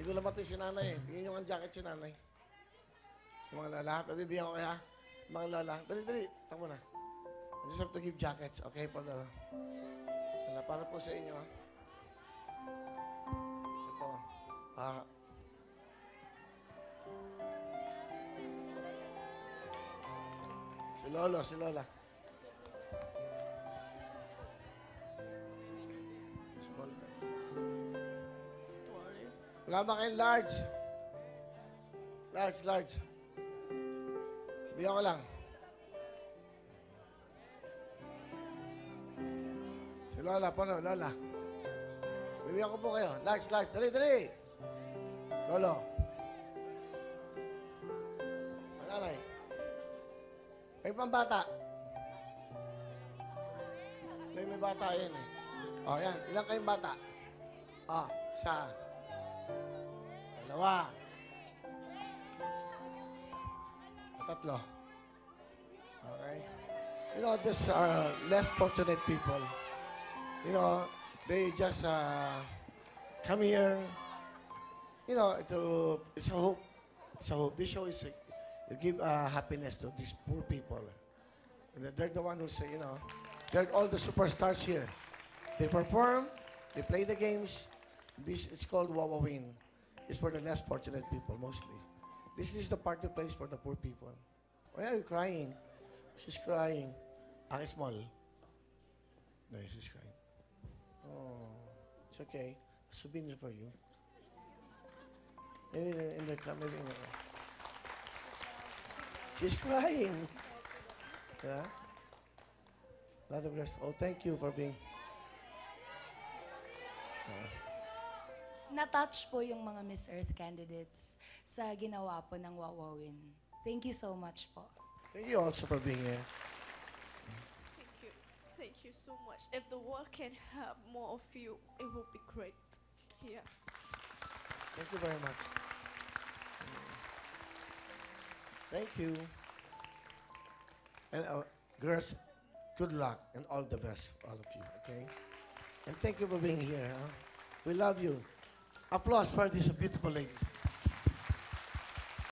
ko namatay si nanay eh. Bigyan nyo ang jacket si nanay. Yung mga lala. Pabibigyan ko kaya. Mga lala. Dali. Tama na. I just have to give jackets. Okay, para lala. Para po sa inyo. Ito. Si Lolo, si Lola. Small. Wala ba kayong large? Large. Bigyan ko lang. Si Lola, paano? Lola. Bibigyan ko po kayo. Large. Dali. Lolo. Nanay. May pambata. May bata yan eh. O, yan. Ilan kayong bata? O, isa. Dalawa. Tatlo. Okay. You know, these are less fortunate people. You know, they just come here. You know, it's a hope. It's a hope. This show is to give happiness to these poor people. And they're the one who's, you know, they're all the superstars here. They perform, they play the games. This is called Wawawin. It's for the less fortunate people, mostly. This is the party place for the poor people. Why are you crying? She's crying. Ang small. No, she's crying. Oh, it's okay. A souvenir for you. Maybe in the camera. She's crying. Yeah? A lot of girls. Oh, thank you for being... Na-touch po yung mga Miss Earth candidates sa ginawa po ng Wawawin. Thank you so much po. Thank you also for being here. Thank you so much. If the world can have more of you, it will be great here. Thank you very much. Thank you. And girls, good luck and all the best for all of you, okay? And thank you for being here. Huh? We love you. Applause for these beautiful ladies.